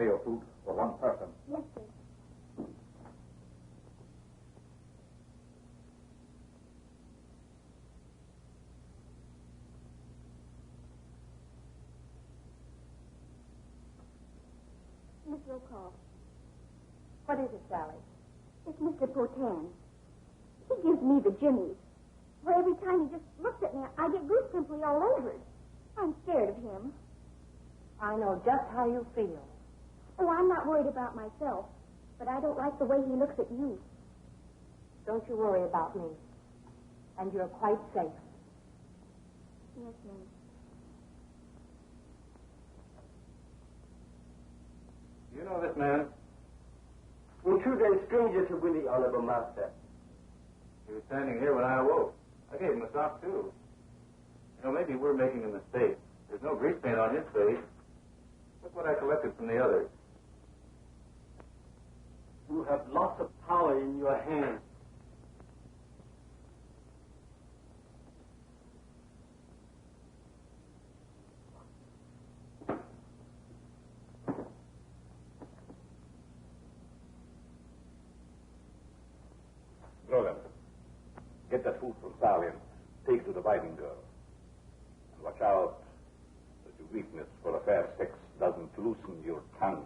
pay your food for one person. Yes, sir. Miss Rokoff. What is it, Sally? It's Mr. Poten. He gives me the jimmies. For every time he just looks at me, I get goose pimply all over. I'm scared of him. I know just how you feel. Oh, I'm not worried about myself, but I don't like the way he looks at you. Don't you worry about me. And you're quite safe. Yes, ma'am. You know this man? Intruder and stranger to Willie, Honorable Master. He was standing here when I awoke. I gave him a sock, too. You know, maybe we're making a mistake. There's no grease paint on his face. Look what I collected from the others. You have lots of power in your hands. Grogan, get that food from Sally and take it to the biting girl. And watch out that your weakness for a fair sex doesn't loosen your tongue.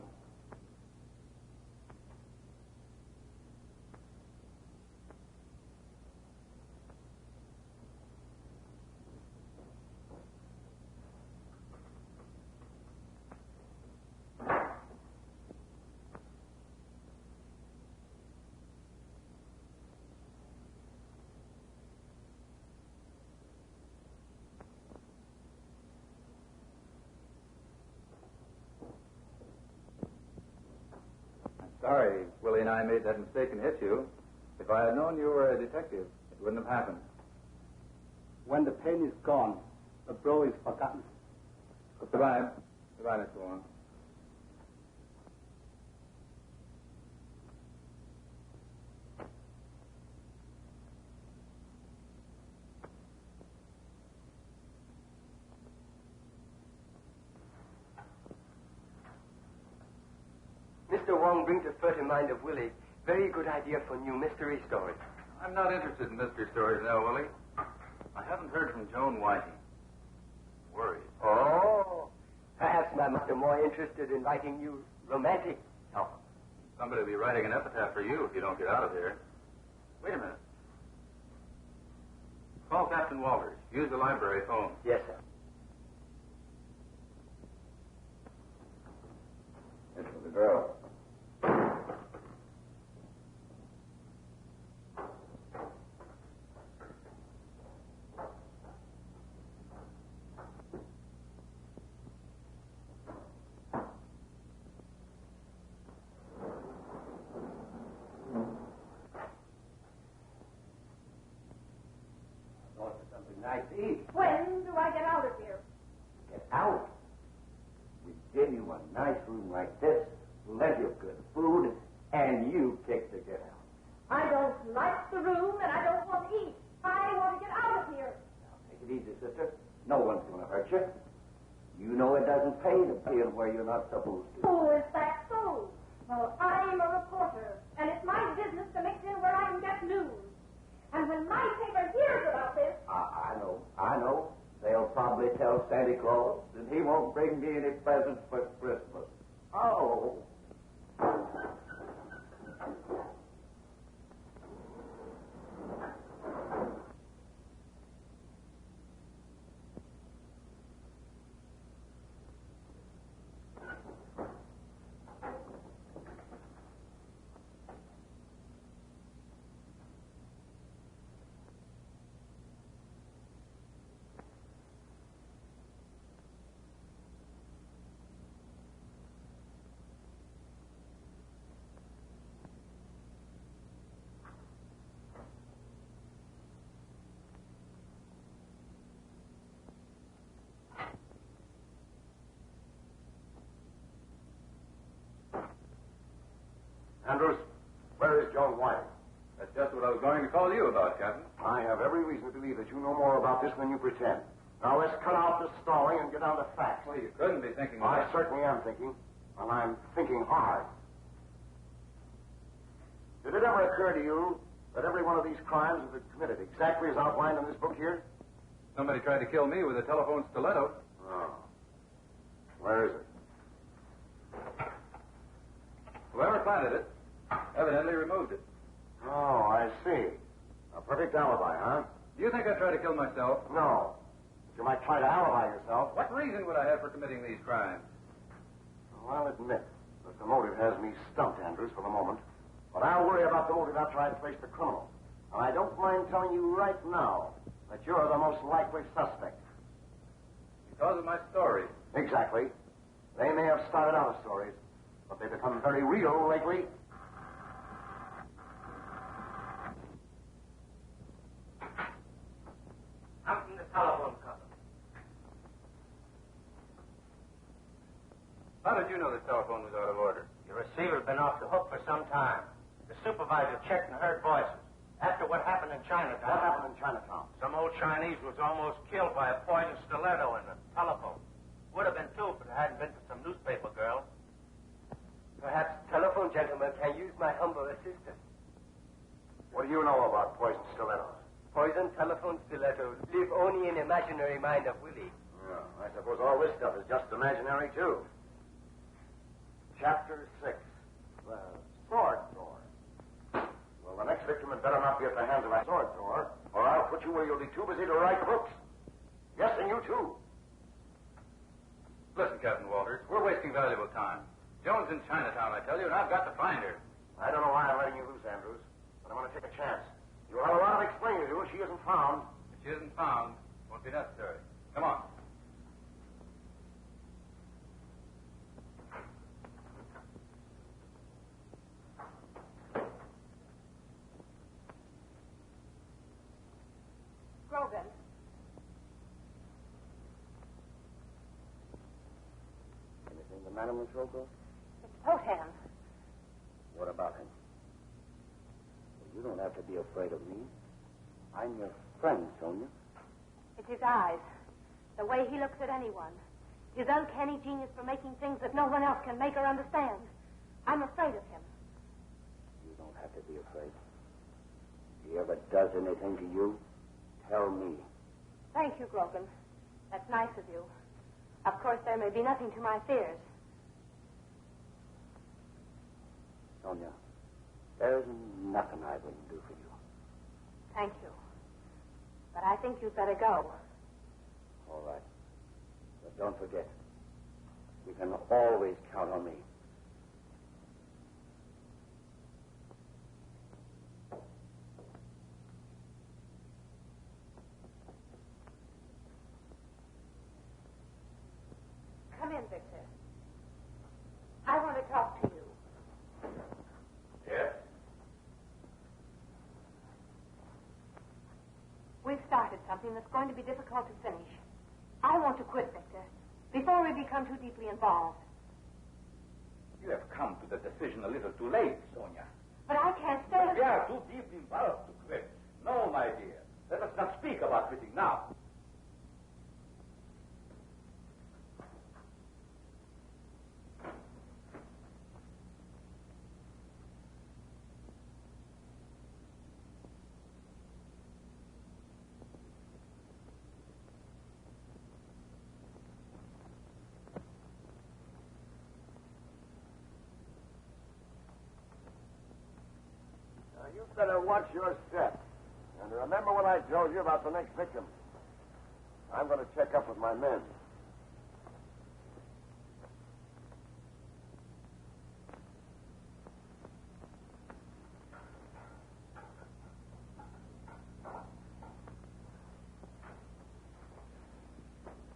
Sorry, Willie and I made that mistake and hit you. If I had known you were a detective, it wouldn't have happened. When the pain is gone, the blow is forgotten. Goodbye. Goodbye, Mr. Warren. Mr. Wong brings a certain mind of Willie. Very good idea for new mystery story. I'm not interested in mystery stories now, Willie. I haven't heard from Joan Whiting. Worried. Oh, perhaps my master more interested in writing you romantic novels. Somebody will be writing an epitaph for you if you don't get out of here. Wait a minute. Call Captain Walters. Use the library phone. Yes, sir. This was the girl. Nice to eat. When do I get out of here? Get out. We give you a nice room like this, plenty of good food, and you pick to get out. I don't like the room, and I don't want to eat. I want to get out of here. Now, take it easy, sister. No one's going to hurt you. You know it doesn't pay to peel where you're not supposed to. Oh, is that so? Well, I'm a reporter, and it's my business to mix in where I can get news. And when my paper hears about this... I know. They'll probably tell Santa Claus that he won't bring me any presents for Christmas. Oh. Andrews, where is Joan Whiting? That's just what I was going to call you about, Captain. I have every reason to believe that you know more about this than you pretend. Now let's cut out this stalling and get down to facts. Well, you couldn't be thinking of I that. certainly am thinking. Well, I'm thinking hard. Did it ever occur to you that every one of these crimes has been committed exactly as outlined in this book here? Somebody tried to kill me with a telephone stiletto. Oh. Where is it? Whoever planted it evidently removed it. Oh, I see. A perfect alibi, huh? Do you think I tried to kill myself? No. But you might try to alibi yourself. What reason would I have for committing these crimes? Well, I'll admit that the motive has me stumped, Andrews, for the moment. But I'll worry about the motive after I trace the criminal. And I don't mind telling you right now that you're the most likely suspect. Because of my story. Exactly. They may have started out as stories, but they've become very real lately. I'm from the telephone company. How did you know the telephone was out of order? Your receiver's been off the hook for some time. The supervisor checked and heard voices. After what happened in Chinatown. What happened in Chinatown? Some old Chinese was almost killed by a poison stiletto in the telephone. Would have been too if it hadn't been for some newspaper girl. Perhaps the telephone gentleman can use my humble assistance. What do you know about poison stilettos? Poison telephone stilettos live only in imaginary mind of Willie. Yeah, I suppose all this stuff is just imaginary, too. Chapter 6. The sword drawer. Well, the next victim had better not be at the hands of a sword drawer, or I'll put you where you'll be too busy to write books. Yes, and you, too. Listen, Captain Walters, we're wasting valuable time. Joan's in Chinatown, I tell you, and I've got to find her. I don't know why I'm letting you loose, Andrews, but I'm going to take a chance. You'll have a lot of explaining to do if she isn't found. If she isn't found, it won't be necessary. Come on. Grogan. Anything the matter, Miss Rokoff? It's Poten. What about him? Well, you don't have to be afraid of me. I'm your friend, Sonya. It's his eyes. The way he looks at anyone. His uncanny genius for making things that no one else can make or understand. I'm afraid of him. You don't have to be afraid. If he ever does anything to you, tell me. Thank you, Grogan. That's nice of you. Of course, there may be nothing to my fears. Sonya, there's nothing I wouldn't do for you. Thank you. But I think you'd better go. All right. But don't forget, you can always count on me. Come in, Victor. I want to talk to you. Yes? We've started something that's going to be difficult to finish. I want to quit, Victor, before we become too deeply involved. You have come to the decision a little too late, Sonya. But I can't stay. We are too deeply involved to quit. No, my dear. Let us not speak about quitting now. You better watch your step. And remember what I told you about the next victim. I'm going to check up with my men.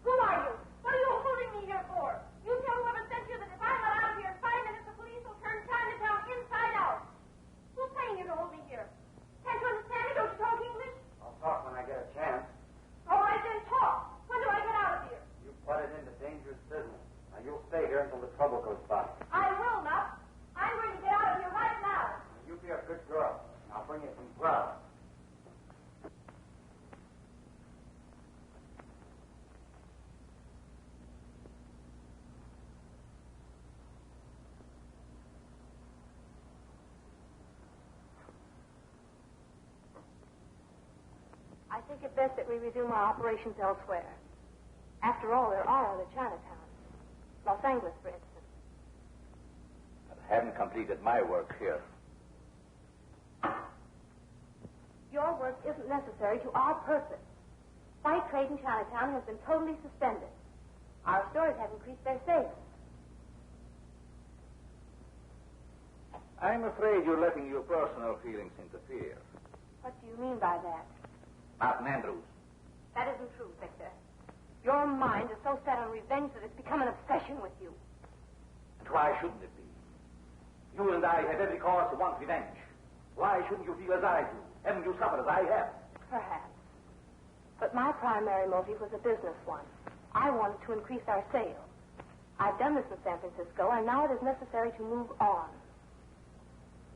Who are you? What are you holding me here for? You tell whoever sent you that if I'm not out of here in 5 minutes, the police will turn Chinatown inside out. Who's paying you to hold me here? Can't you understand me? Don't you talk English? I'll talk when I get a chance. All right, then talk. When do I get out of here? You butted into dangerous business. Now, you'll stay here until the trouble goes by. I will not. I'm going to get out of here right now. You be a good girl. I'll bring you some grub. I think it best that we resume our operations elsewhere. After all, there are other Chinatowns. Los Angeles, for instance. I haven't completed my work here. Your work isn't necessary to our purpose. White trade in Chinatown has been totally suspended. Our stores have increased their sales. I'm afraid you're letting your personal feelings interfere. What do you mean by that? Martin Andrews. That isn't true, Victor. Your mind is so set on revenge that it's become an obsession with you. And why shouldn't it be? You and I have every cause to want revenge. Why shouldn't you feel as I do? Haven't you suffered as I have? Perhaps. But my primary motive was a business one. I wanted to increase our sales. I've done this in San Francisco, and now it is necessary to move on.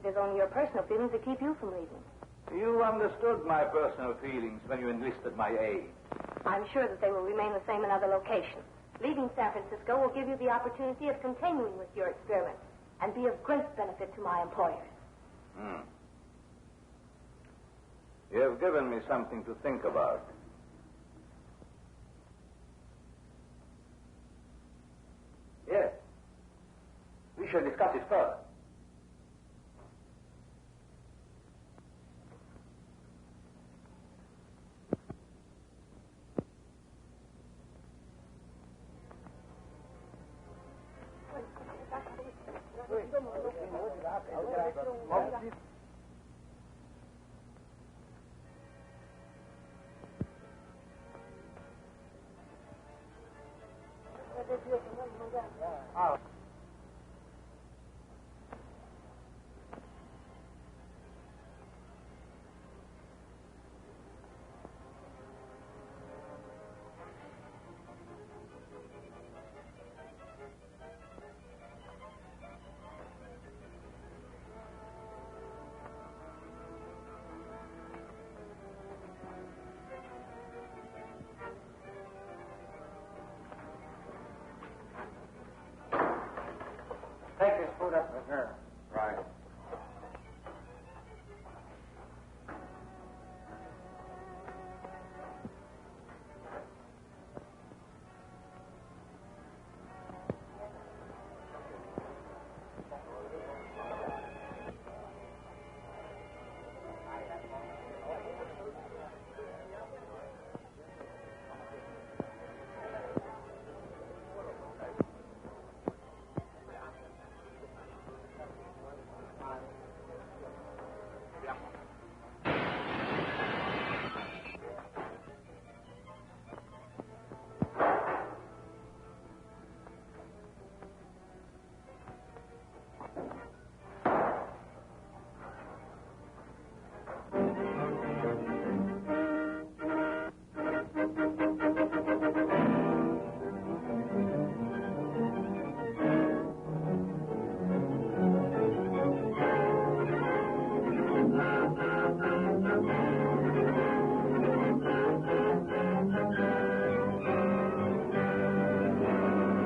It is only your personal feelings that keep you from leaving. You understood my personal feelings when you enlisted my aid. I'm sure that they will remain the same in other locations. Leaving San Francisco will give you the opportunity of continuing with your experiments and be of great benefit to my employers. You have given me something to think about. Yes. We shall discuss it further. Take this food up to her.